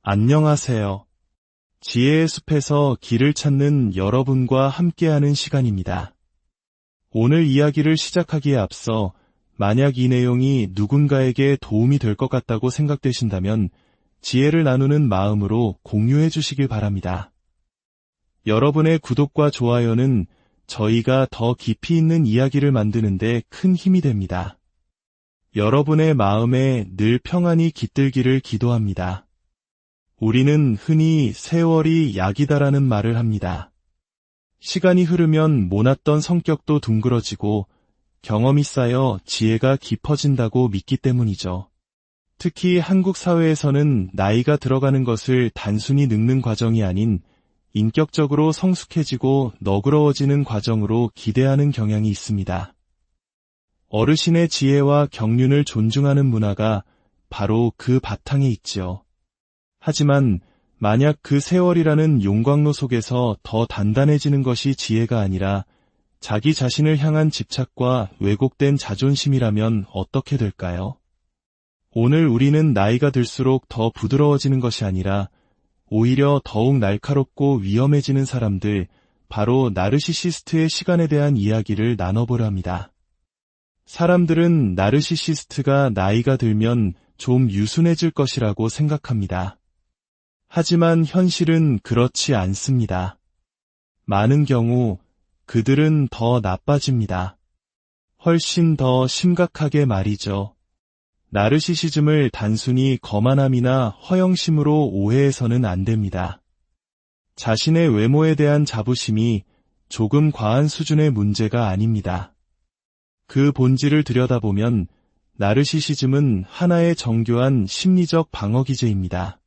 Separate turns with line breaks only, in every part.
안녕하세요. 지혜의 숲에서 길을 찾는 여러분과 함께하는 시간입니다. 오늘 이야기를 시작하기에 앞서 만약 이 내용이 누군가에게 도움이 될 것 같다고 생각되신다면 지혜를 나누는 마음으로 공유해 주시길 바랍니다. 여러분의 구독과 좋아요는 저희가 더 깊이 있는 이야기를 만드는 데 큰 힘이 됩니다. 여러분의 마음에 늘 평안이 깃들기를 기도합니다. 우리는 흔히 세월이 약이다라는 말을 합니다. 시간이 흐르면 모났던 성격도 둥그러지고 경험이 쌓여 지혜가 깊어진다고 믿기 때문이죠. 특히 한국 사회에서는 나이가 들어가는 것을 단순히 늙는 과정이 아닌 인격적으로 성숙해지고 너그러워지는 과정으로 기대하는 경향이 있습니다. 어르신의 지혜와 경륜을 존중하는 문화가 바로 그 바탕에 있지요. 하지만 만약 그 세월이라는 용광로 속에서 더 단단해지는 것이 지혜가 아니라 자기 자신을 향한 집착과 왜곡된 자존심이라면 어떻게 될까요? 오늘 우리는 나이가 들수록 더 부드러워지는 것이 아니라 오히려 더욱 날카롭고 위험해지는 사람들, 바로 나르시시스트의 시간에 대한 이야기를 나눠보려 합니다. 사람들은 나르시시스트가 나이가 들면 좀 유순해질 것이라고 생각합니다. 하지만 현실은 그렇지 않습니다. 많은 경우 그들은 더 나빠집니다. 훨씬 더 심각하게 말이죠. 나르시시즘을 단순히 거만함이나 허영심으로 오해해서는 안 됩니다. 자신의 외모에 대한 자부심이 조금 과한 수준의 문제가 아닙니다. 그 본질을 들여다보면 나르시시즘은 하나의 정교한 심리적 방어기제입니다.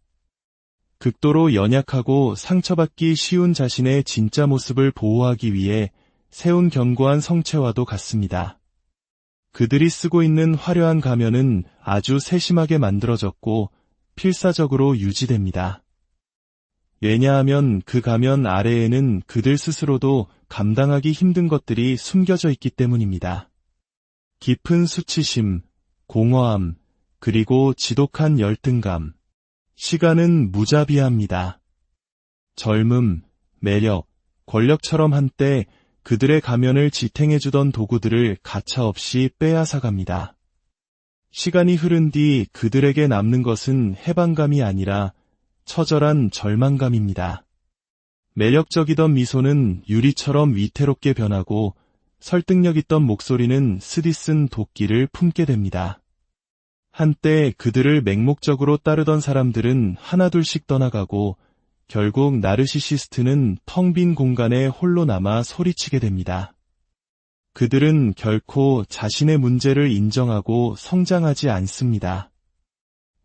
극도로 연약하고 상처받기 쉬운 자신의 진짜 모습을 보호하기 위해 세운 견고한 성체와도 같습니다. 그들이 쓰고 있는 화려한 가면은 아주 세심하게 만들어졌고 필사적으로 유지됩니다. 왜냐하면 그 가면 아래에는 그들 스스로도 감당하기 힘든 것들이 숨겨져 있기 때문입니다. 깊은 수치심, 공허함, 그리고 지독한 열등감. 시간은 무자비합니다. 젊음, 매력, 권력처럼 한때 그들의 가면을 지탱해주던 도구들을 가차없이 빼앗아갑니다. 시간이 흐른 뒤 그들에게 남는 것은 해방감이 아니라 처절한 절망감입니다. 매력적이던 미소는 유리처럼 위태롭게 변하고 설득력 있던 목소리는 쓰디쓴 도끼를 품게 됩니다. 한때 그들을 맹목적으로 따르던 사람들은 하나둘씩 떠나가고 결국 나르시시스트는 텅 빈 공간에 홀로 남아 소리치게 됩니다. 그들은 결코 자신의 문제를 인정하고 성장하지 않습니다.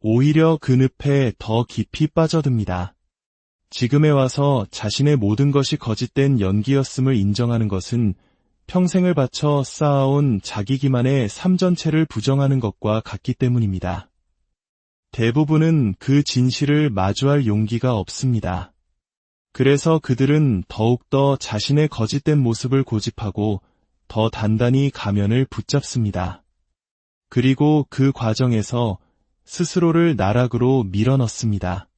오히려 그 늪에 더 깊이 빠져듭니다. 지금에 와서 자신의 모든 것이 거짓된 연기였음을 인정하는 것은 평생을 바쳐 쌓아온 자기 기만의 삶 전체를 부정하는 것과 같기 때문입니다. 대부분은 그 진실을 마주할 용기가 없습니다. 그래서 그들은 더욱더 자신의 거짓된 모습을 고집하고 더 단단히 가면을 붙잡습니다. 그리고 그 과정에서 스스로를 나락으로 밀어넣습니다.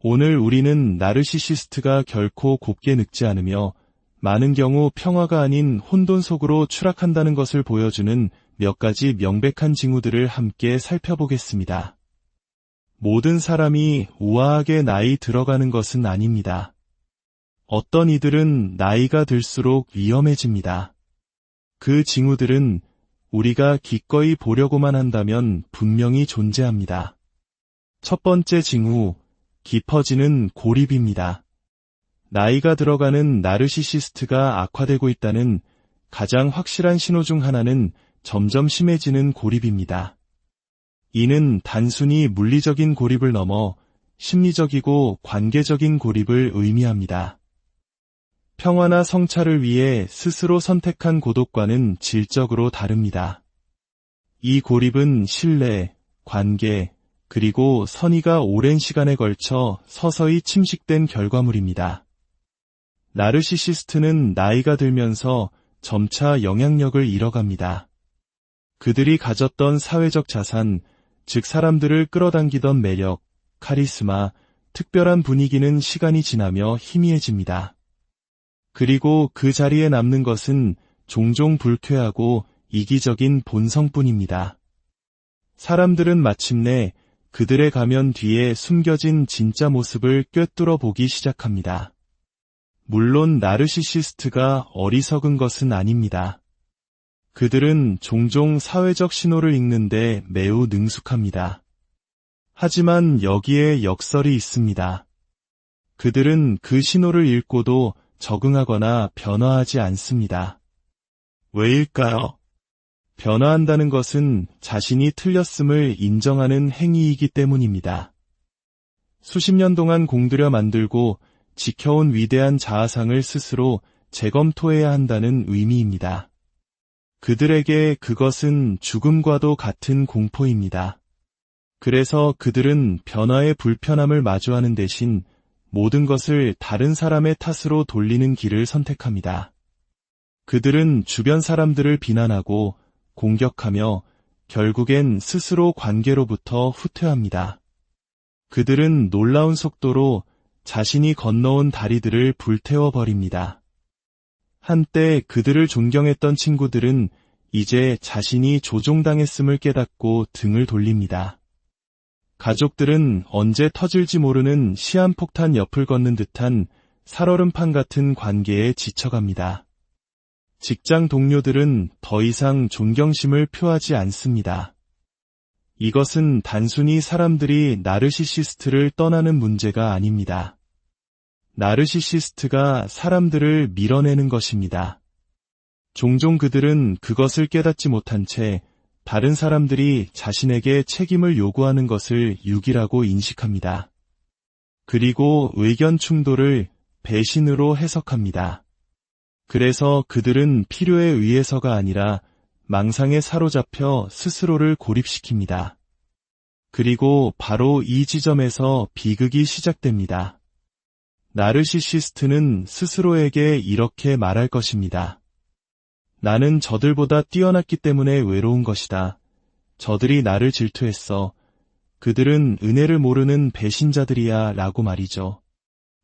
오늘 우리는 나르시시스트가 결코 곱게 늙지 않으며 많은 경우 평화가 아닌 혼돈 속으로 추락한다는 것을 보여주는 몇 가지 명백한 징후들을 함께 살펴보겠습니다. 모든 사람이 우아하게 나이 들어가는 것은 아닙니다. 어떤 이들은 나이가 들수록 위험해집니다. 그 징후들은 우리가 기꺼이 보려고만 한다면 분명히 존재합니다. 첫 번째 징후, 깊어지는 고립입니다. 나이가 들어가는 나르시시스트가 악화되고 있다는 가장 확실한 신호 중 하나는 점점 심해지는 고립입니다. 이는 단순히 물리적인 고립을 넘어 심리적이고 관계적인 고립을 의미합니다. 평화나 성찰을 위해 스스로 선택한 고독과는 질적으로 다릅니다. 이 고립은 신뢰, 관계, 그리고 선의가 오랜 시간에 걸쳐 서서히 침식된 결과물입니다. 나르시시스트는 나이가 들면서 점차 영향력을 잃어갑니다. 그들이 가졌던 사회적 자산, 즉 사람들을 끌어당기던 매력, 카리스마, 특별한 분위기는 시간이 지나며 희미해집니다. 그리고 그 자리에 남는 것은 종종 불쾌하고 이기적인 본성뿐입니다. 사람들은 마침내 그들의 가면 뒤에 숨겨진 진짜 모습을 꿰뚫어 보기 시작합니다. 물론 나르시시스트가 어리석은 것은 아닙니다. 그들은 종종 사회적 신호를 읽는데 매우 능숙합니다. 하지만 여기에 역설이 있습니다. 그들은 그 신호를 읽고도 적응하거나 변화하지 않습니다. 왜일까요? 변화한다는 것은 자신이 틀렸음을 인정하는 행위이기 때문입니다. 수십 년 동안 공들여 만들고 지켜온 위대한 자아상을 스스로 재검토해야 한다는 의미입니다. 그들에게 그것은 죽음과도 같은 공포입니다. 그래서 그들은 변화의 불편함을 마주하는 대신 모든 것을 다른 사람의 탓으로 돌리는 길을 선택합니다. 그들은 주변 사람들을 비난하고 공격하며 결국엔 스스로 관계로부터 후퇴합니다. 그들은 놀라운 속도로 자신이 건너온 다리들을 불태워버립니다. 한때 그들을 존경했던 친구들은 이제 자신이 조종당했음을 깨닫고 등을 돌립니다. 가족들은 언제 터질지 모르는 시한폭탄 옆을 걷는 듯한 살얼음판 같은 관계에 지쳐갑니다. 직장 동료들은 더 이상 존경심을 표하지 않습니다. 이것은 단순히 사람들이 나르시시스트를 떠나는 문제가 아닙니다. 나르시시스트가 사람들을 밀어내는 것입니다. 종종 그들은 그것을 깨닫지 못한 채 다른 사람들이 자신에게 책임을 요구하는 것을 유기라고 인식합니다. 그리고 의견 충돌을 배신으로 해석합니다. 그래서 그들은 필요에 의해서가 아니라 망상에 사로잡혀 스스로를 고립시킵니다. 그리고 바로 이 지점에서 비극이 시작됩니다. 나르시시스트는 스스로에게 이렇게 말할 것입니다. 나는 저들보다 뛰어났기 때문에 외로운 것이다. 저들이 나를 질투했어. 그들은 은혜를 모르는 배신자들이야 라고 말이죠.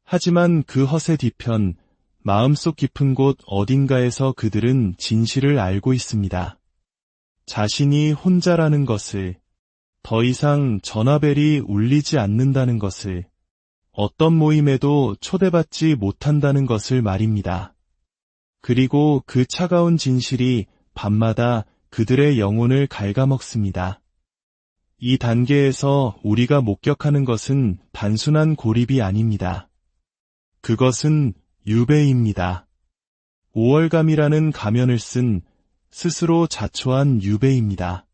하지만 그 허세 뒤편, 마음속 깊은 곳 어딘가에서 그들은 진실을 알고 있습니다. 자신이 혼자라는 것을, 더 이상 전화벨이 울리지 않는다는 것을, 어떤 모임에도 초대받지 못한다는 것을 말입니다. 그리고 그 차가운 진실이 밤마다 그들의 영혼을 갉아먹습니다. 이 단계에서 우리가 목격하는 것은 단순한 고립이 아닙니다. 그것은 유배입니다. 5월감이라는 가면을 쓴 스스로 자초한 유배입니다.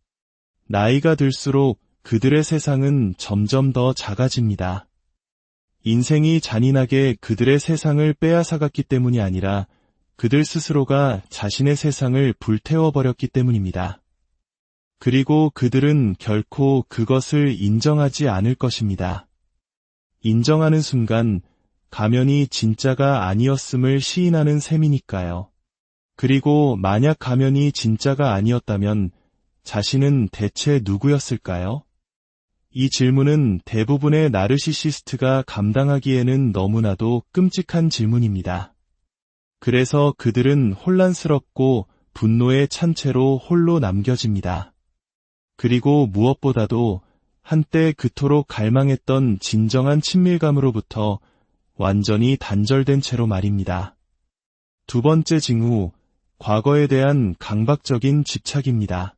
나이가 들수록 그들의 세상은 점점 더 작아집니다. 인생이 잔인하게 그들의 세상을 빼앗아갔기 때문이 아니라 그들 스스로가 자신의 세상을 불태워버렸기 때문입니다. 그리고 그들은 결코 그것을 인정하지 않을 것입니다. 인정하는 순간 가면이 진짜가 아니었음을 시인하는 셈이니까요. 그리고 만약 가면이 진짜가 아니었다면 자신은 대체 누구였을까요? 이 질문은 대부분의 나르시시스트가 감당하기에는 너무나도 끔찍한 질문입니다. 그래서 그들은 혼란스럽고 분노에 찬 채로 홀로 남겨집니다. 그리고 무엇보다도 한때 그토록 갈망했던 진정한 친밀감으로부터 완전히 단절된 채로 말입니다. 두 번째 징후, 과거에 대한 강박적인 집착입니다.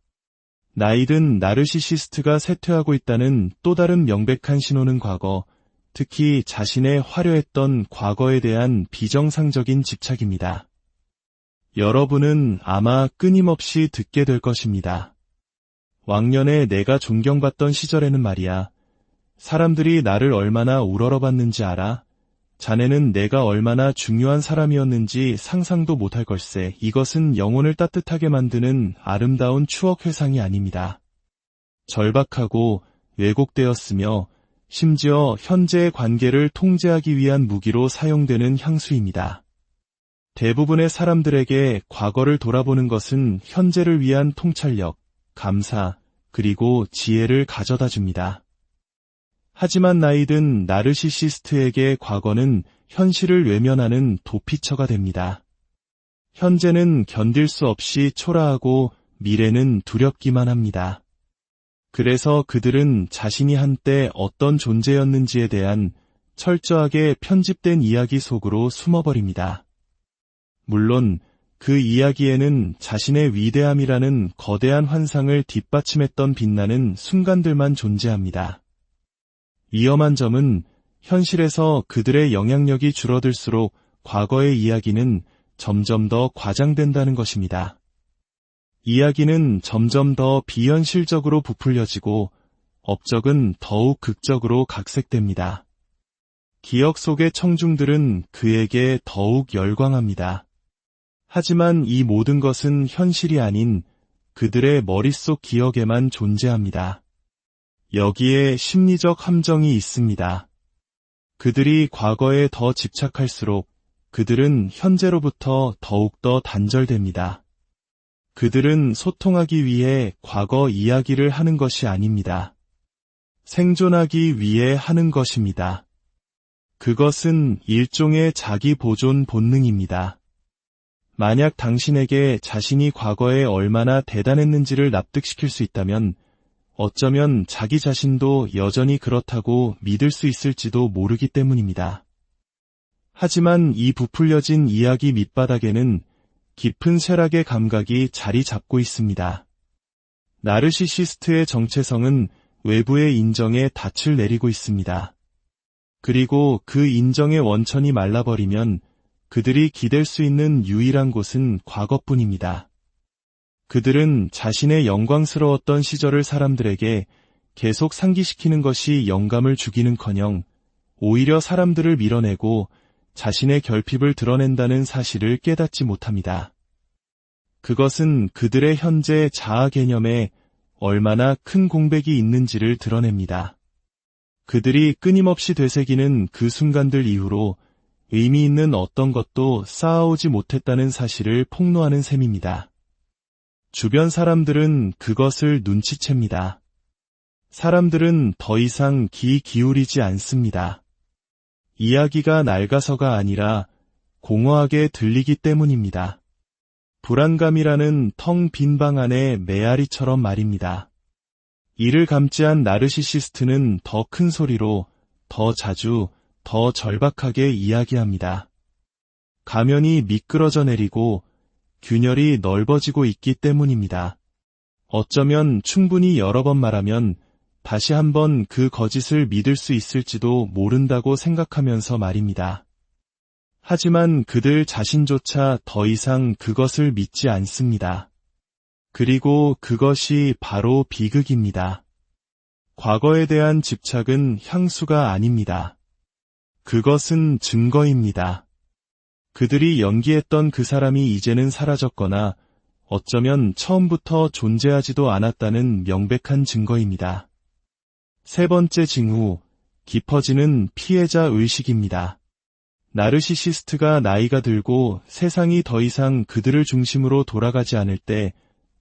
나이든 나르시시스트가 쇠퇴하고 있다는 또 다른 명백한 신호는 과거, 특히 자신의 화려했던 과거에 대한 비정상적인 집착입니다. 여러분은 아마 끊임없이 듣게 될 것입니다. 왕년에 내가 존경받던 시절에는 말이야. 사람들이 나를 얼마나 우러러봤는지 알아? 자네는 내가 얼마나 중요한 사람이었는지 상상도 못할 걸세. 이것은 영혼을 따뜻하게 만드는 아름다운 추억 회상이 아닙니다. 절박하고 왜곡되었으며 심지어 현재의 관계를 통제하기 위한 무기로 사용되는 향수입니다. 대부분의 사람들에게 과거를 돌아보는 것은 현재를 위한 통찰력, 감사, 그리고 지혜를 가져다 줍니다. 하지만 나이 든 나르시시스트에게 과거는 현실을 외면하는 도피처가 됩니다. 현재는 견딜 수 없이 초라하고 미래는 두렵기만 합니다. 그래서 그들은 자신이 한때 어떤 존재였는지에 대한 철저하게 편집된 이야기 속으로 숨어버립니다. 물론 그 이야기에는 자신의 위대함이라는 거대한 환상을 뒷받침했던 빛나는 순간들만 존재합니다. 위험한 점은 현실에서 그들의 영향력이 줄어들수록 과거의 이야기는 점점 더 과장된다는 것입니다. 이야기는 점점 더 비현실적으로 부풀려지고 업적은 더욱 극적으로 각색됩니다. 기억 속의 청중들은 그에게 더욱 열광합니다. 하지만 이 모든 것은 현실이 아닌 그들의 머릿속 기억에만 존재합니다. 여기에 심리적 함정이 있습니다. 그들이 과거에 더 집착할수록 그들은 현재로부터 더욱더 단절됩니다. 그들은 소통하기 위해 과거 이야기를 하는 것이 아닙니다. 생존하기 위해 하는 것입니다. 그것은 일종의 자기 보존 본능입니다. 만약 당신에게 자신이 과거에 얼마나 대단했는지를 납득시킬 수 있다면 어쩌면 자기 자신도 여전히 그렇다고 믿을 수 있을지도 모르기 때문입니다. 하지만 이 부풀려진 이야기 밑바닥에는 깊은 쇠락의 감각이 자리 잡고 있습니다. 나르시시스트의 정체성은 외부의 인정에 닻을 내리고 있습니다. 그리고 그 인정의 원천이 말라버리면 그들이 기댈 수 있는 유일한 곳은 과거뿐입니다. 그들은 자신의 영광스러웠던 시절을 사람들에게 계속 상기시키는 것이 영감을 주기는커녕 오히려 사람들을 밀어내고 자신의 결핍을 드러낸다는 사실을 깨닫지 못합니다. 그것은 그들의 현재 자아 개념에 얼마나 큰 공백이 있는지를 드러냅니다. 그들이 끊임없이 되새기는 그 순간들 이후로 의미 있는 어떤 것도 쌓아오지 못했다는 사실을 폭로하는 셈입니다. 주변 사람들은 그것을 눈치챕니다. 사람들은 더 이상 귀 기울이지 않습니다. 이야기가 낡아서가 아니라 공허하게 들리기 때문입니다. 불안감이라는 텅 빈 방 안의 메아리처럼 말입니다. 이를 감지한 나르시시스트는 더 큰 소리로, 더 자주, 더 절박하게 이야기합니다. 가면이 미끄러져 내리고 균열이 넓어지고 있기 때문입니다. 어쩌면 충분히 여러 번 말하면 다시 한번 그 거짓을 믿을 수 있을지도 모른다고 생각하면서 말입니다. 하지만 그들 자신조차 더 이상 그것을 믿지 않습니다. 그리고 그것이 바로 비극입니다. 과거에 대한 집착은 향수가 아닙니다. 그것은 증거입니다. 그들이 연기했던 그 사람이 이제는 사라졌거나 어쩌면 처음부터 존재하지도 않았다는 명백한 증거입니다. 세 번째 징후, 깊어지는 피해자 의식입니다. 나르시시스트가 나이가 들고 세상이 더 이상 그들을 중심으로 돌아가지 않을 때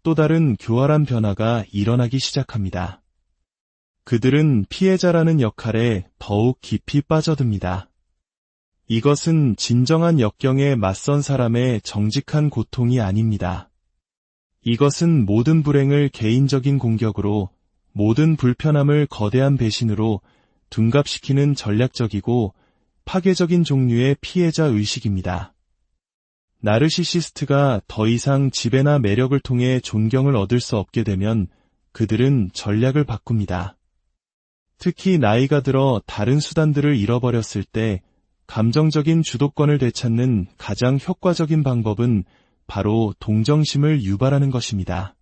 또 다른 교활한 변화가 일어나기 시작합니다. 그들은 피해자라는 역할에 더욱 깊이 빠져듭니다. 이것은 진정한 역경에 맞선 사람의 정직한 고통이 아닙니다. 이것은 모든 불행을 개인적인 공격으로, 모든 불편함을 거대한 배신으로 둔갑시키는 전략적이고 파괴적인 종류의 피해자 의식입니다. 나르시시스트가 더 이상 지배나 매력을 통해 존경을 얻을 수 없게 되면 그들은 전략을 바꿉니다. 특히 나이가 들어 다른 수단들을 잃어버렸을 때 감정적인 주도권을 되찾는 가장 효과적인 방법은 바로 동정심을 유발하는 것입니다.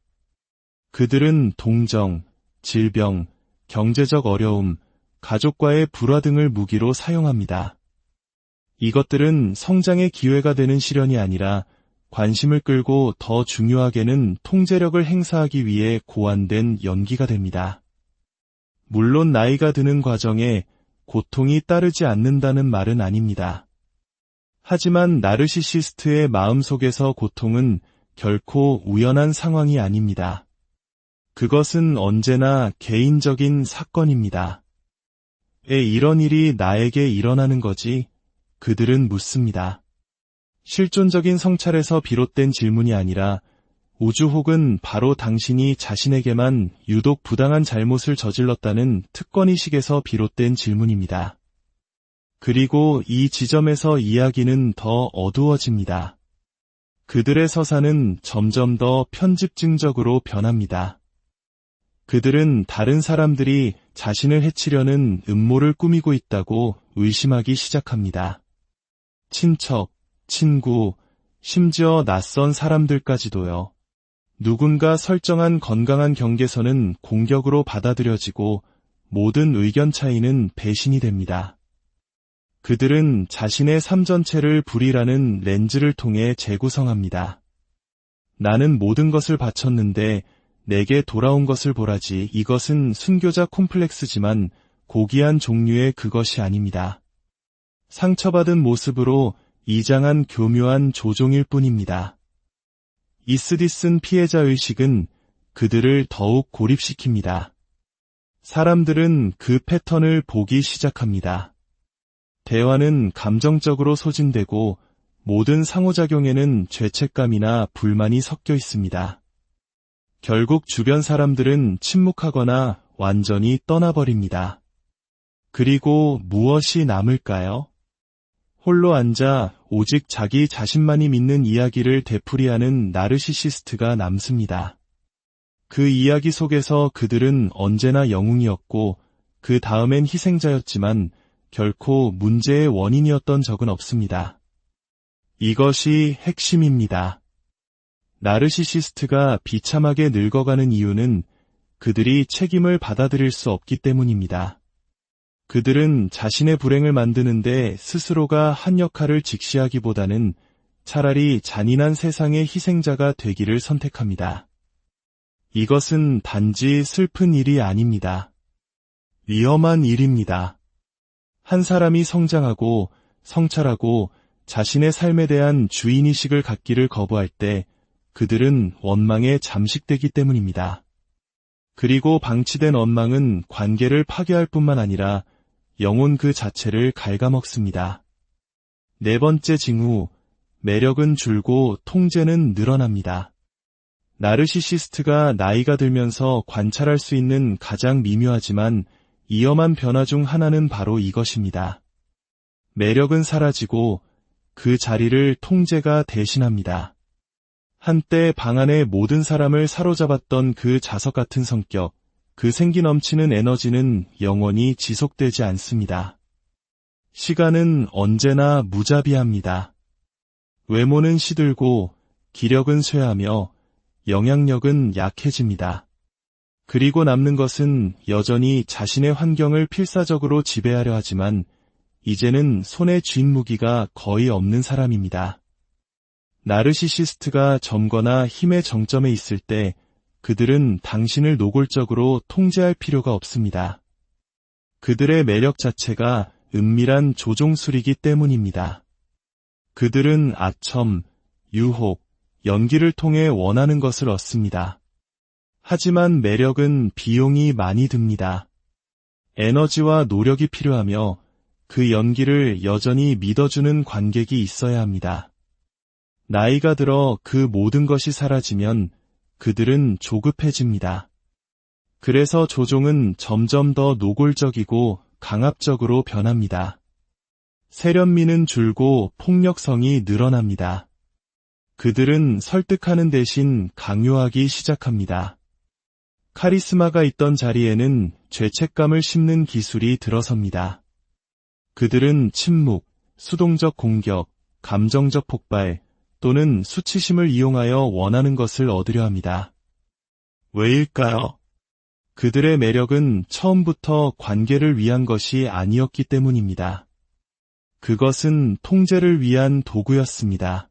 그들은 동정, 질병, 경제적 어려움, 가족과의 불화 등을 무기로 사용합니다. 이것들은 성장의 기회가 되는 시련이 아니라 관심을 끌고 더 중요하게는 통제력을 행사하기 위해 고안된 연기가 됩니다. 물론 나이가 드는 과정에 고통이 따르지 않는다는 말은 아닙니다. 하지만 나르시시스트의 마음속에서 고통은 결코 우연한 상황이 아닙니다. 그것은 언제나 개인적인 사건입니다. 이런 일이 나에게 일어나는 거지? 그들은 묻습니다. 실존적인 성찰에서 비롯된 질문이 아니라 우주 혹은 바로 당신이 자신에게만 유독 부당한 잘못을 저질렀다는 특권의식에서 비롯된 질문입니다. 그리고 이 지점에서 이야기는 더 어두워집니다. 그들의 서사는 점점 더 편집증적으로 변합니다. 그들은 다른 사람들이 자신을 해치려는 음모를 꾸미고 있다고 의심하기 시작합니다. 친척, 친구, 심지어 낯선 사람들까지도요. 누군가 설정한 건강한 경계선은 공격으로 받아들여지고 모든 의견 차이는 배신이 됩니다. 그들은 자신의 삶 전체를 불이라는 렌즈를 통해 재구성합니다. 나는 모든 것을 바쳤는데 내게 돌아온 것을 보라지. 이것은 순교자 콤플렉스지만 고귀한 종류의 그것이 아닙니다. 상처받은 모습으로 이장한 교묘한 조종일 뿐입니다. 이스디슨 피해자의식은 그들을 더욱 고립시킵니다. 사람들은 그 패턴을 보기 시작합니다. 대화는 감정적으로 소진되고 모든 상호작용에는 죄책감이나 불만이 섞여 있습니다. 결국 주변 사람들은 침묵하거나 완전히 떠나버립니다. 그리고 무엇이 남을까요? 홀로 앉아 오직 자기 자신만이 믿는 이야기를 되풀이하는 나르시시스트가 남습니다. 그 이야기 속에서 그들은 언제나 영웅이었고 그 다음엔 희생자였지만 결코 문제의 원인이었던 적은 없습니다. 이것이 핵심입니다. 나르시시스트가 비참하게 늙어가는 이유는 그들이 책임을 받아들일 수 없기 때문입니다. 그들은 자신의 불행을 만드는데 스스로가 한 역할을 직시하기보다는 차라리 잔인한 세상의 희생자가 되기를 선택합니다. 이것은 단지 슬픈 일이 아닙니다. 위험한 일입니다. 한 사람이 성장하고 성찰하고 자신의 삶에 대한 주인의식을 갖기를 거부할 때 그들은 원망에 잠식되기 때문입니다. 그리고 방치된 원망은 관계를 파괴할 뿐만 아니라 영혼 그 자체를 갉아먹습니다. 네 번째 징후, 매력은 줄고 통제는 늘어납니다. 나르시시스트가 나이가 들면서 관찰할 수 있는 가장 미묘하지만 위험한 변화 중 하나는 바로 이것입니다. 매력은 사라지고 그 자리를 통제가 대신합니다. 한때 방 안의 모든 사람을 사로잡았던 그 자석 같은 성격, 그 생기 넘치는 에너지는 영원히 지속되지 않습니다. 시간은 언제나 무자비합니다. 외모는 시들고 기력은 쇠하며 영향력은 약해집니다. 그리고 남는 것은 여전히 자신의 환경을 필사적으로 지배하려 하지만 이제는 손에 쥔 무기가 거의 없는 사람입니다. 나르시시스트가 점거나 힘의 정점에 있을 때 그들은 당신을 노골적으로 통제할 필요가 없습니다. 그들의 매력 자체가 은밀한 조종술이기 때문입니다. 그들은 아첨, 유혹, 연기를 통해 원하는 것을 얻습니다. 하지만 매력은 비용이 많이 듭니다. 에너지와 노력이 필요하며 그 연기를 여전히 믿어주는 관객이 있어야 합니다. 나이가 들어 그 모든 것이 사라지면 그들은 조급해집니다. 그래서 조종은 점점 더 노골적이고 강압적으로 변합니다. 세련미는 줄고 폭력성이 늘어납니다. 그들은 설득하는 대신 강요하기 시작합니다. 카리스마가 있던 자리에는 죄책감을 심는 기술이 들어섭니다. 그들은 침묵, 수동적 공격, 감정적 폭발, 또는 수치심을 이용하여 원하는 것을 얻으려 합니다. 왜일까요? 그들의 매력은 처음부터 관계를 위한 것이 아니었기 때문입니다. 그것은 통제를 위한 도구였습니다.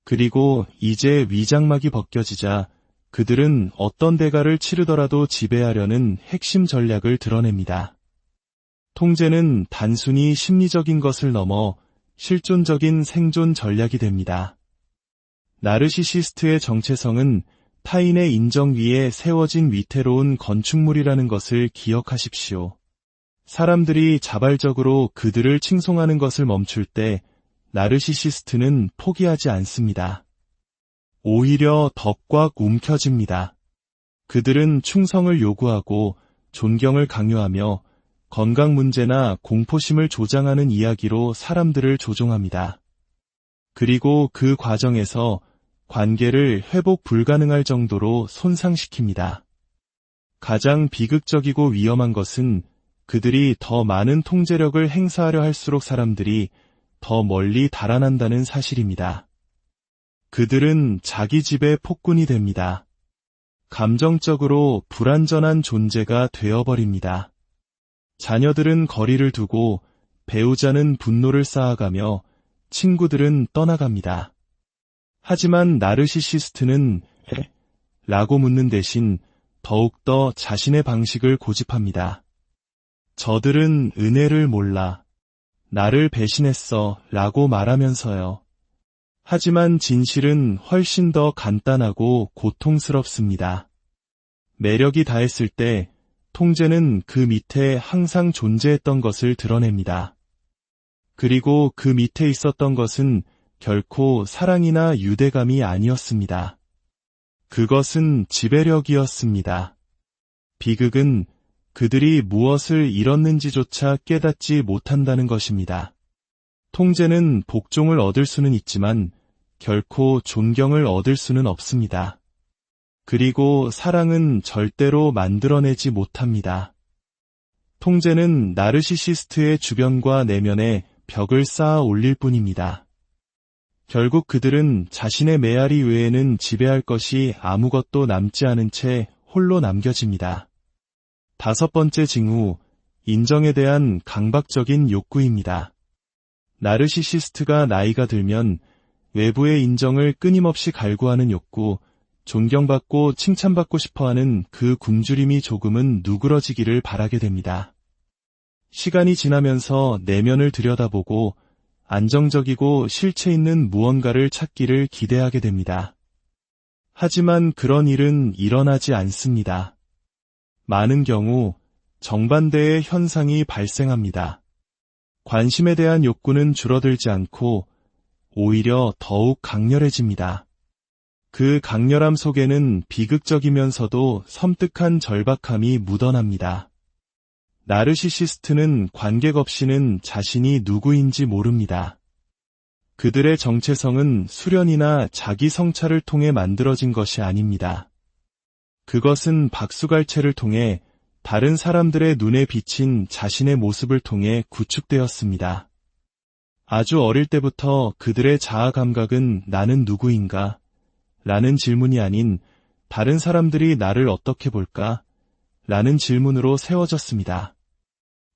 그리고 이제 위장막이 벗겨지자 그들은 어떤 대가를 치르더라도 지배하려는 핵심 전략을 드러냅니다. 통제는 단순히 심리적인 것을 넘어 실존적인 생존 전략이 됩니다. 나르시시스트의 정체성은 타인의 인정 위에 세워진 위태로운 건축물이라는 것을 기억하십시오. 사람들이 자발적으로 그들을 칭송하는 것을 멈출 때 나르시시스트는 포기하지 않습니다. 오히려 더 꽉 움켜집니다. 그들은 충성을 요구하고 존경을 강요하며 건강 문제나 공포심을 조장하는 이야기로 사람들을 조종합니다. 그리고 그 과정에서 관계를 회복 불가능할 정도로 손상시킵니다. 가장 비극적이고 위험한 것은 그들이 더 많은 통제력을 행사하려 할수록 사람들이 더 멀리 달아난다는 사실입니다. 그들은 자기 집의 폭군이 됩니다. 감정적으로 불완전한 존재가 되어버립니다. 자녀들은 거리를 두고 배우자는 분노를 쌓아가며 친구들은 떠나갑니다. 하지만 나르시시스트는 왜? 라고 묻는 대신 더욱더 자신의 방식을 고집합니다. 저들은 은혜를 몰라. 나를 배신했어 라고 말하면서요. 하지만 진실은 훨씬 더 간단하고 고통스럽습니다. 매력이 다했을 때 통제는 그 밑에 항상 존재했던 것을 드러냅니다. 그리고 그 밑에 있었던 것은 결코 사랑이나 유대감이 아니었습니다. 그것은 지배력이었습니다. 비극은 그들이 무엇을 잃었는지조차 깨닫지 못한다는 것입니다. 통제는 복종을 얻을 수는 있지만 결코 존경을 얻을 수는 없습니다. 그리고 사랑은 절대로 만들어내지 못합니다. 통제는 나르시시스트의 주변과 내면에 벽을 쌓아 올릴 뿐입니다. 결국 그들은 자신의 메아리 외에는 지배할 것이 아무것도 남지 않은 채 홀로 남겨집니다. 5번째 징후, 인정에 대한 강박적인 욕구입니다. 나르시시스트가 나이가 들면 외부의 인정을 끊임없이 갈구하는 욕구, 존경받고 칭찬받고 싶어하는 그 굶주림이 조금은 누그러지기를 바라게 됩니다. 시간이 지나면서 내면을 들여다보고 안정적이고 실체 있는 무언가를 찾기를 기대하게 됩니다. 하지만 그런 일은 일어나지 않습니다. 많은 경우 정반대의 현상이 발생합니다. 관심에 대한 욕구는 줄어들지 않고 오히려 더욱 강렬해집니다. 그 강렬함 속에는 비극적이면서도 섬뜩한 절박함이 묻어납니다. 나르시시스트는 관객 없이는 자신이 누구인지 모릅니다. 그들의 정체성은 수련이나 자기 성찰을 통해 만들어진 것이 아닙니다. 그것은 박수갈채를 통해 다른 사람들의 눈에 비친 자신의 모습을 통해 구축되었습니다. 아주 어릴 때부터 그들의 자아 감각은 나는 누구인가? 라는 질문이 아닌 다른 사람들이 나를 어떻게 볼까? 라는 질문으로 세워졌습니다.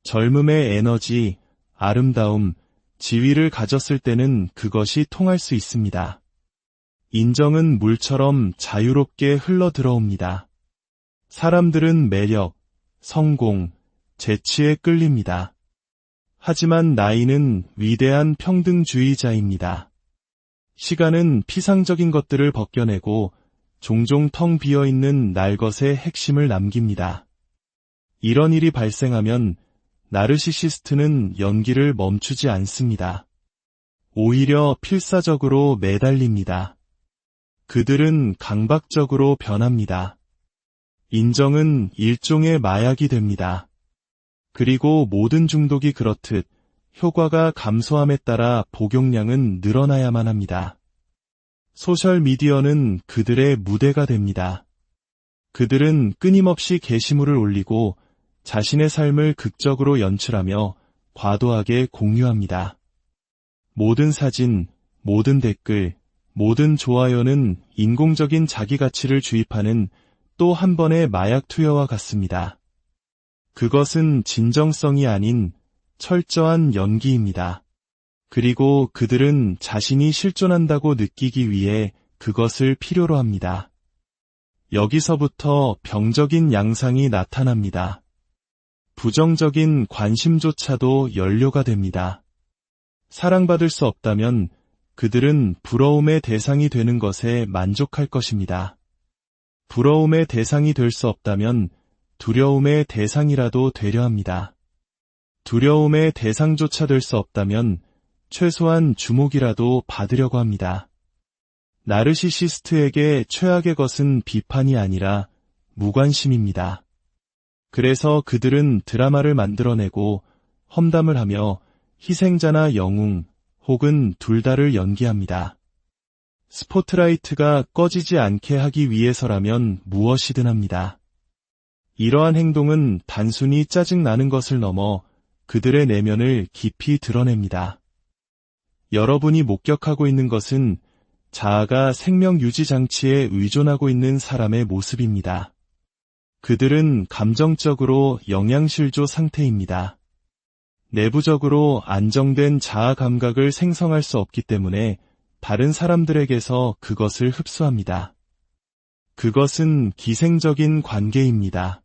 젊음의 에너지, 아름다움, 지위를 가졌을 때는 그것이 통할 수 있습니다. 인정은 물처럼 자유롭게 흘러들어옵니다. 사람들은 매력, 성공, 재치에 끌립니다. 하지만 나이는 위대한 평등주의자입니다. 시간은 피상적인 것들을 벗겨내고 종종 텅 비어있는 날것의 핵심을 남깁니다. 이런 일이 발생하면 나르시시스트는 연기를 멈추지 않습니다. 오히려 필사적으로 매달립니다. 그들은 강박적으로 변합니다. 인정은 일종의 마약이 됩니다. 그리고 모든 중독이 그렇듯 효과가 감소함에 따라 복용량은 늘어나야만 합니다. 소셜미디어는 그들의 무대가 됩니다. 그들은 끊임없이 게시물을 올리고 자신의 삶을 극적으로 연출하며 과도하게 공유합니다. 모든 사진, 모든 댓글, 모든 좋아요는 인공적인 자기 가치를 주입하는 또 한 번의 마약 투여와 같습니다. 그것은 진정성이 아닌 철저한 연기입니다. 그리고 그들은 자신이 실존한다고 느끼기 위해 그것을 필요로 합니다. 여기서부터 병적인 양상이 나타납니다. 부정적인 관심조차도 연료가 됩니다. 사랑받을 수 없다면 그들은 부러움의 대상이 되는 것에 만족할 것입니다. 부러움의 대상이 될 수 없다면 두려움의 대상이라도 되려 합니다. 두려움의 대상조차 될 수 없다면 최소한 주목이라도 받으려고 합니다. 나르시시스트에게 최악의 것은 비판이 아니라 무관심입니다. 그래서 그들은 드라마를 만들어내고 험담을 하며 희생자나 영웅 혹은 둘 다를 연기합니다. 스포트라이트가 꺼지지 않게 하기 위해서라면 무엇이든 합니다. 이러한 행동은 단순히 짜증나는 것을 넘어 그들의 내면을 깊이 드러냅니다. 여러분이 목격하고 있는 것은 자아가 생명 유지 장치에 의존하고 있는 사람의 모습입니다. 그들은 감정적으로 영양실조 상태입니다. 내부적으로 안정된 자아 감각을 생성할 수 없기 때문에 다른 사람들에게서 그것을 흡수합니다. 그것은 기생적인 관계입니다.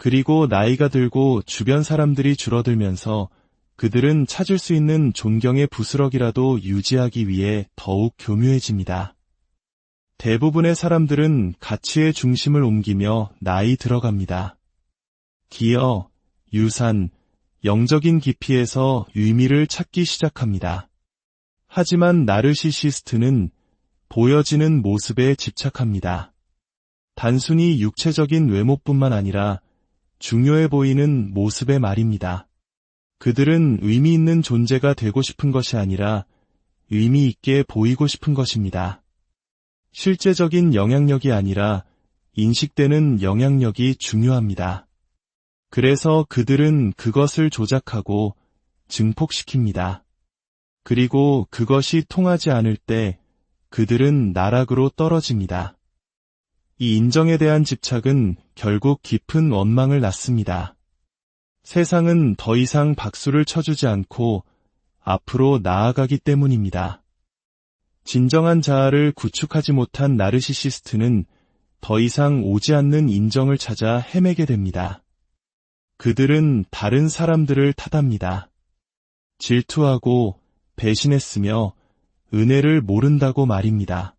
그리고 나이가 들고 주변 사람들이 줄어들면서 그들은 찾을 수 있는 존경의 부스러기라도 유지하기 위해 더욱 교묘해집니다. 대부분의 사람들은 가치의 중심을 옮기며 나이 들어갑니다. 기여, 유산, 영적인 깊이에서 의미를 찾기 시작합니다. 하지만 나르시시스트는 보여지는 모습에 집착합니다. 단순히 육체적인 외모뿐만 아니라 중요해 보이는 모습의 말입니다. 그들은 의미 있는 존재가 되고 싶은 것이 아니라 의미 있게 보이고 싶은 것입니다. 실제적인 영향력이 아니라 인식되는 영향력이 중요합니다. 그래서 그들은 그것을 조작하고 증폭시킵니다. 그리고 그것이 통하지 않을 때 그들은 나락으로 떨어집니다. 이 인정에 대한 집착은 결국 깊은 원망을 낳습니다. 세상은 더 이상 박수를 쳐주지 않고 앞으로 나아가기 때문입니다. 진정한 자아를 구축하지 못한 나르시시스트는 더 이상 오지 않는 인정을 찾아 헤매게 됩니다. 그들은 다른 사람들을 탓합니다. 질투하고 배신했으며 은혜를 모른다고 말입니다.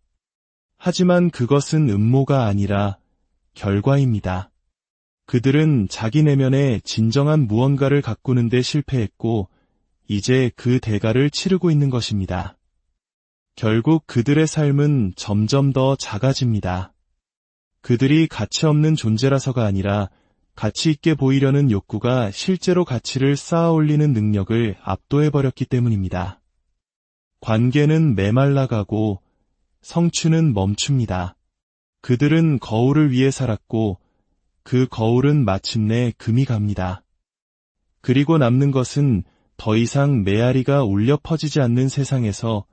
하지만 그것은 음모가 아니라 결과입니다. 그들은 자기 내면에 진정한 무언가를 가꾸는 데 실패했고 이제 그 대가를 치르고 있는 것입니다. 결국 그들의 삶은 점점 더 작아집니다. 그들이 가치 없는 존재라서가 아니라 가치 있게 보이려는 욕구가 실제로 가치를 쌓아 올리는 능력을 압도해버렸기 때문입니다. 관계는 메말라가고 성취는 멈춥니다. 그들은 거울을 위해 살았고 그 거울은 마침내 금이 갑니다. 그리고 남는 것은 더 이상 메아리가 울려 퍼지지 않는 세상에서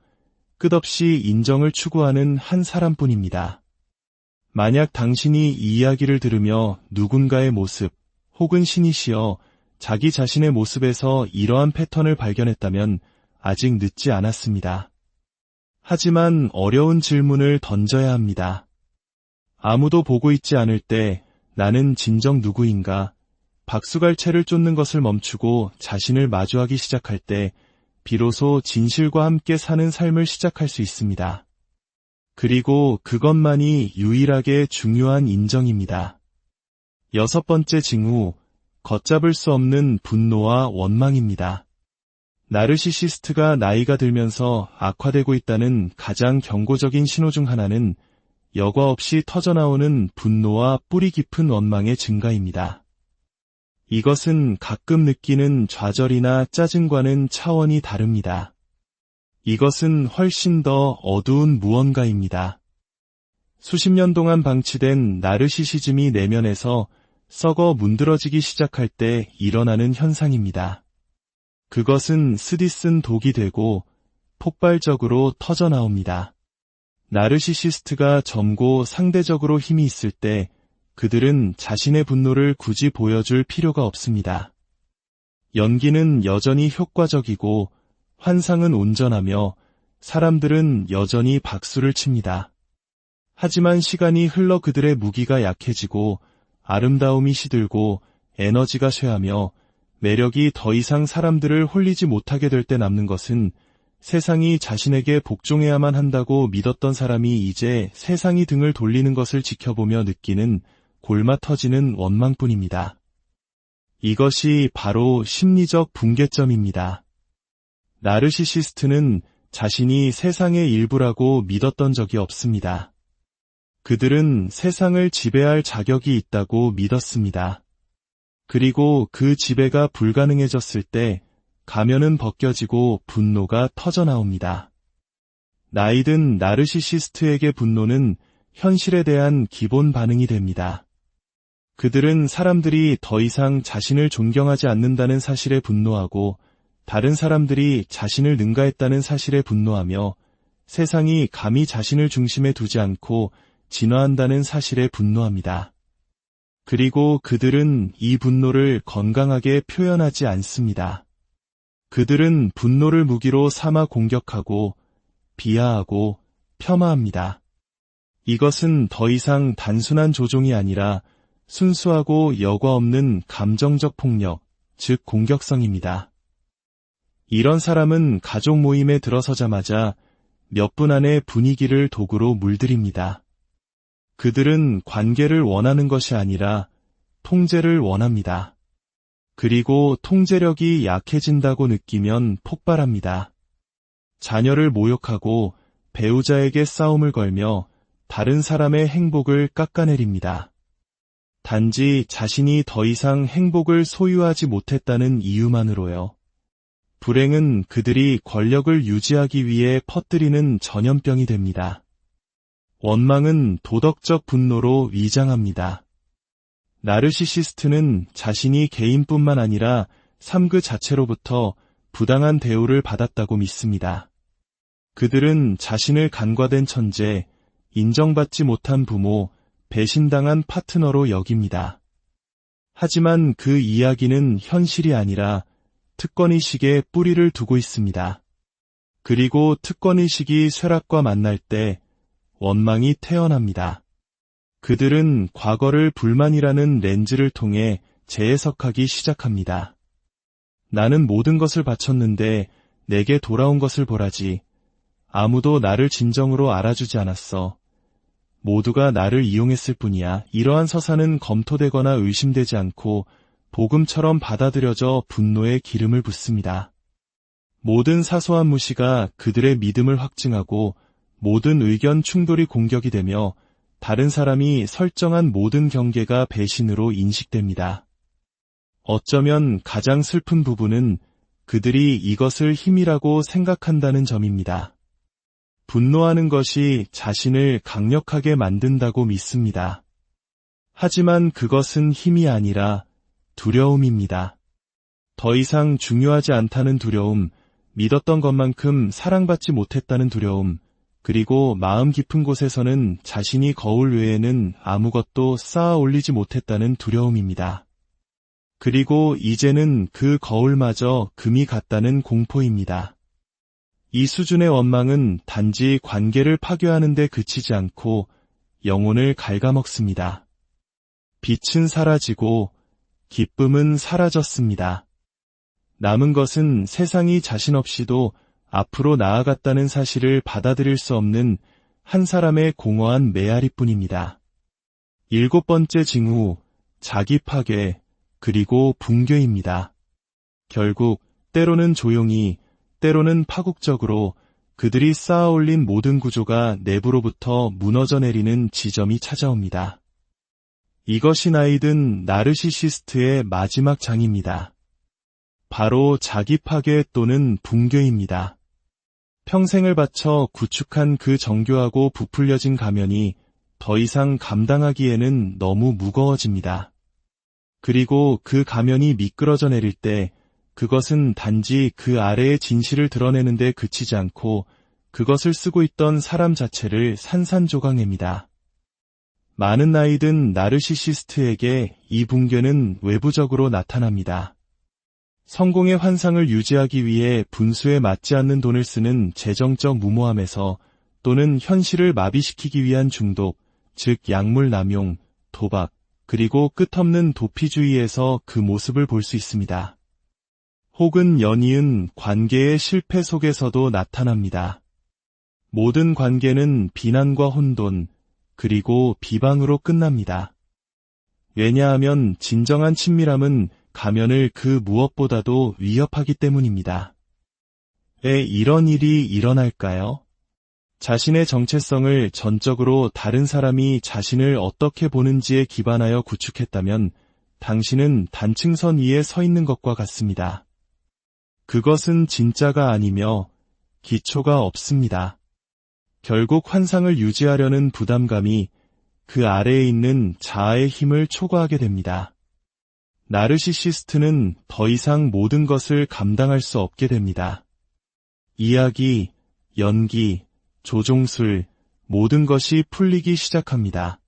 끝없이 인정을 추구하는 한 사람뿐입니다. 만약 당신이 이 이야기를 들으며 누군가의 모습 혹은 신이시여 자기 자신의 모습에서 이러한 패턴을 발견했다면 아직 늦지 않았습니다. 하지만 어려운 질문을 던져야 합니다. 아무도 보고 있지 않을 때 나는 진정 누구인가? 박수갈채를 쫓는 것을 멈추고 자신을 마주하기 시작할 때 비로소 진실과 함께 사는 삶을 시작할 수 있습니다. 그리고 그것만이 유일하게 중요한 인정입니다. 6번째 징후, 걷잡을 수 없는 분노와 원망입니다. 나르시시스트가 나이가 들면서 악화되고 있다는 가장 경고적인 신호 중 하나는 여과 없이 터져나오는 분노와 뿌리 깊은 원망의 증가입니다. 이것은 가끔 느끼는 좌절이나 짜증과는 차원이 다릅니다. 이것은 훨씬 더 어두운 무언가입니다. 수십 년 동안 방치된 나르시시즘이 내면에서 썩어 문드러지기 시작할 때 일어나는 현상입니다. 그것은 쓰디쓴 독이 되고 폭발적으로 터져나옵니다. 나르시시스트가 젊고 상대적으로 힘이 있을 때 그들은 자신의 분노를 굳이 보여줄 필요가 없습니다. 연기는 여전히 효과적이고 환상은 온전하며 사람들은 여전히 박수를 칩니다. 하지만 시간이 흘러 그들의 무기가 약해지고 아름다움이 시들고 에너지가 쇠하며 매력이 더 이상 사람들을 홀리지 못하게 될 때 남는 것은 세상이 자신에게 복종해야만 한다고 믿었던 사람이 이제 세상이 등을 돌리는 것을 지켜보며 느끼는 골마 터지는 원망뿐입니다. 이것이 바로 심리적 붕괴점입니다. 나르시시스트는 자신이 세상의 일부라고 믿었던 적이 없습니다. 그들은 세상을 지배할 자격이 있다고 믿었습니다. 그리고 그 지배가 불가능해졌을 때 가면은 벗겨지고 분노가 터져나옵니다. 나이든 나르시시스트에게 분노는 현실에 대한 기본 반응이 됩니다. 그들은 사람들이 더 이상 자신을 존경하지 않는다는 사실에 분노하고 다른 사람들이 자신을 능가했다는 사실에 분노하며 세상이 감히 자신을 중심에 두지 않고 진화한다는 사실에 분노합니다. 그리고 그들은 이 분노를 건강하게 표현하지 않습니다. 그들은 분노를 무기로 삼아 공격하고 비하하고 폄하합니다. 이것은 더 이상 단순한 조종이 아니라 순수하고 여과 없는 감정적 폭력, 즉 공격성입니다. 이런 사람은 가족 모임에 들어서자마자 몇 분 안에 분위기를 독으로 물들입니다. 그들은 관계를 원하는 것이 아니라 통제를 원합니다. 그리고 통제력이 약해진다고 느끼면 폭발합니다. 자녀를 모욕하고 배우자에게 싸움을 걸며 다른 사람의 행복을 깎아내립니다. 단지 자신이 더 이상 행복을 소유하지 못했다는 이유만으로요. 불행은 그들이 권력을 유지하기 위해 퍼뜨리는 전염병이 됩니다. 원망은 도덕적 분노로 위장합니다. 나르시시스트는 자신이 개인뿐만 아니라 삶 그 자체로부터 부당한 대우를 받았다고 믿습니다. 그들은 자신을 간과된 천재, 인정받지 못한 부모, 배신당한 파트너로 여깁니다. 하지만 그 이야기는 현실이 아니라 특권의식에 뿌리를 두고 있습니다. 그리고 특권의식이 쇠락과 만날 때 원망이 태어납니다. 그들은 과거를 불만이라는 렌즈를 통해 재해석하기 시작합니다. 나는 모든 것을 바쳤는데 내게 돌아온 것을 보라지. 아무도 나를 진정으로 알아주지 않았어. 모두가 나를 이용했을 뿐이야. 이러한 서사는 검토되거나 의심되지 않고 복음처럼 받아들여져 분노에 기름을 붓습니다. 모든 사소한 무시가 그들의 믿음을 확증하고 모든 의견 충돌이 공격이 되며 다른 사람이 설정한 모든 경계가 배신으로 인식됩니다. 어쩌면 가장 슬픈 부분은 그들이 이것을 힘이라고 생각한다는 점입니다. 분노하는 것이 자신을 강력하게 만든다고 믿습니다. 하지만 그것은 힘이 아니라 두려움입니다. 더 이상 중요하지 않다는 두려움, 믿었던 것만큼 사랑받지 못했다는 두려움, 그리고 마음 깊은 곳에서는 자신이 거울 외에는 아무것도 쌓아 올리지 못했다는 두려움입니다. 그리고 이제는 그 거울마저 금이 갔다는 공포입니다. 이 수준의 원망은 단지 관계를 파괴하는 데 그치지 않고 영혼을 갉아먹습니다. 빛은 사라지고 기쁨은 사라졌습니다. 남은 것은 세상이 자신 없이도 앞으로 나아갔다는 사실을 받아들일 수 없는 한 사람의 공허한 메아리뿐입니다. 7번째 징후, 자기 파괴, 그리고 붕괴입니다. 결국 때로는 조용히, 때로는 파국적으로 그들이 쌓아올린 모든 구조가 내부로부터 무너져 내리는 지점이 찾아옵니다. 이것이 나이든 나르시시스트의 마지막 장입니다. 바로 자기 파괴 또는 붕괴입니다. 평생을 바쳐 구축한 그 정교하고 부풀려진 가면이 더 이상 감당하기에는 너무 무거워집니다. 그리고 그 가면이 미끄러져 내릴 때 그것은 단지 그 아래의 진실을 드러내는 데 그치지 않고 그것을 쓰고 있던 사람 자체를 산산조각냅니다. 많은 나이든 나르시시스트에게 이 붕괴는 외부적으로 나타납니다. 성공의 환상을 유지하기 위해 분수에 맞지 않는 돈을 쓰는 재정적 무모함에서 또는 현실을 마비시키기 위한 중독, 즉 약물 남용, 도박, 그리고 끝없는 도피주의에서 그 모습을 볼 수 있습니다. 혹은 연이은 관계의 실패 속에서도 나타납니다. 모든 관계는 비난과 혼돈, 그리고 비방으로 끝납니다. 왜냐하면 진정한 친밀함은 가면을 그 무엇보다도 위협하기 때문입니다. 왜 이런 일이 일어날까요? 자신의 정체성을 전적으로 다른 사람이 자신을 어떻게 보는지에 기반하여 구축했다면 당신은 단층선 위에 서 있는 것과 같습니다. 그것은 진짜가 아니며 기초가 없습니다. 결국 환상을 유지하려는 부담감이 그 아래에 있는 자아의 힘을 초과하게 됩니다. 나르시시스트는 더 이상 모든 것을 감당할 수 없게 됩니다. 이야기, 연기, 조종술, 모든 것이 풀리기 시작합니다.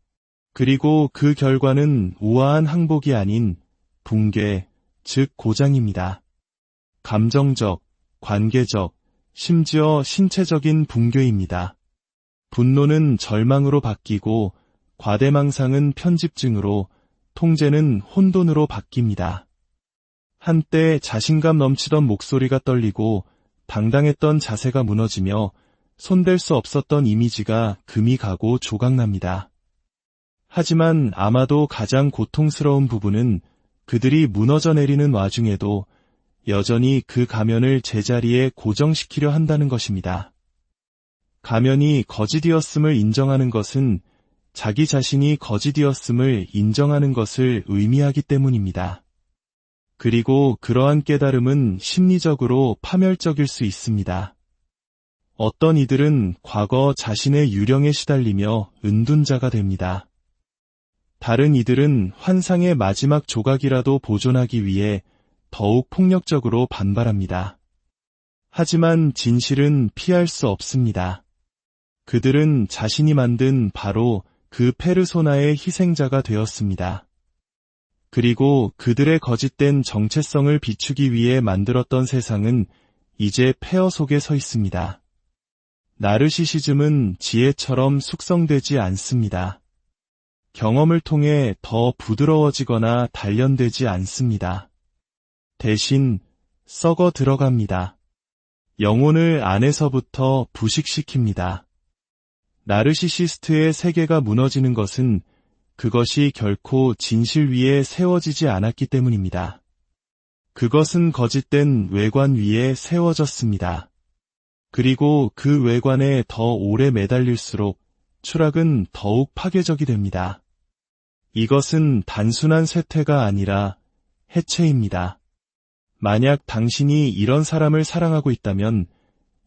그리고 그 결과는 우아한 항복이 아닌 붕괴, 즉 고장입니다. 감정적, 관계적, 심지어 신체적인 붕괴입니다. 분노는 절망으로 바뀌고 과대망상은 편집증으로, 통제는 혼돈으로 바뀝니다. 한때 자신감 넘치던 목소리가 떨리고 당당했던 자세가 무너지며 손댈 수 없었던 이미지가 금이 가고 조각납니다. 하지만 아마도 가장 고통스러운 부분은 그들이 무너져 내리는 와중에도 여전히 그 가면을 제자리에 고정시키려 한다는 것입니다. 가면이 거짓이었음을 인정하는 것은 자기 자신이 거짓이었음을 인정하는 것을 의미하기 때문입니다. 그리고 그러한 깨달음은 심리적으로 파멸적일 수 있습니다. 어떤 이들은 과거 자신의 유령에 시달리며 은둔자가 됩니다. 다른 이들은 환상의 마지막 조각이라도 보존하기 위해 더욱 폭력적으로 반발합니다. 하지만 진실은 피할 수 없습니다. 그들은 자신이 만든 바로 그 페르소나의 희생자가 되었습니다. 그리고 그들의 거짓된 정체성을 비추기 위해 만들었던 세상은 이제 폐허 속에 서 있습니다. 나르시시즘은 지혜처럼 숙성되지 않습니다. 경험을 통해 더 부드러워지거나 단련되지 않습니다. 대신 썩어 들어갑니다. 영혼을 안에서부터 부식시킵니다. 나르시시스트의 세계가 무너지는 것은 그것이 결코 진실 위에 세워지지 않았기 때문입니다. 그것은 거짓된 외관 위에 세워졌습니다. 그리고 그 외관에 더 오래 매달릴수록 추락은 더욱 파괴적이 됩니다. 이것은 단순한 쇠퇴가 아니라 해체입니다. 만약 당신이 이런 사람을 사랑하고 있다면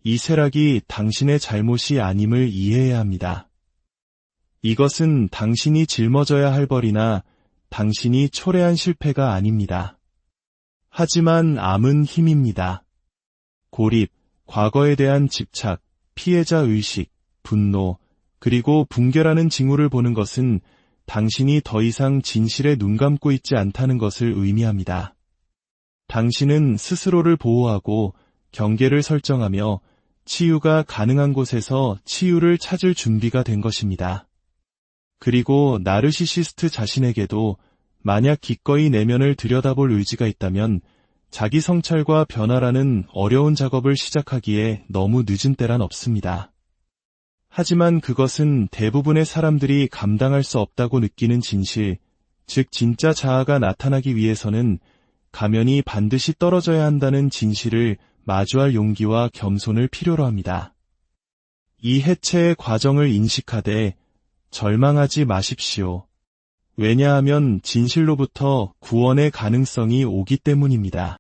이 쇠락이 당신의 잘못이 아님을 이해해야 합니다. 이것은 당신이 짊어져야 할 벌이나 당신이 초래한 실패가 아닙니다. 하지만 암은 힘입니다. 고립, 과거에 대한 집착, 피해자 의식, 분노, 그리고 붕괴라는 징후를 보는 것은 당신이 더 이상 진실에 눈 감고 있지 않다는 것을 의미합니다. 당신은 스스로를 보호하고 경계를 설정하며 치유가 가능한 곳에서 치유를 찾을 준비가 된 것입니다. 그리고 나르시시스트 자신에게도 만약 기꺼이 내면을 들여다볼 의지가 있다면 자기 성찰과 변화라는 어려운 작업을 시작하기에 너무 늦은 때란 없습니다. 하지만 그것은 대부분의 사람들이 감당할 수 없다고 느끼는 진실, 즉 진짜 자아가 나타나기 위해서는 가면이 반드시 떨어져야 한다는 진실을 마주할 용기와 겸손을 필요로 합니다. 이 해체의 과정을 인식하되 절망하지 마십시오. 왜냐하면 진실로부터 구원의 가능성이 오기 때문입니다.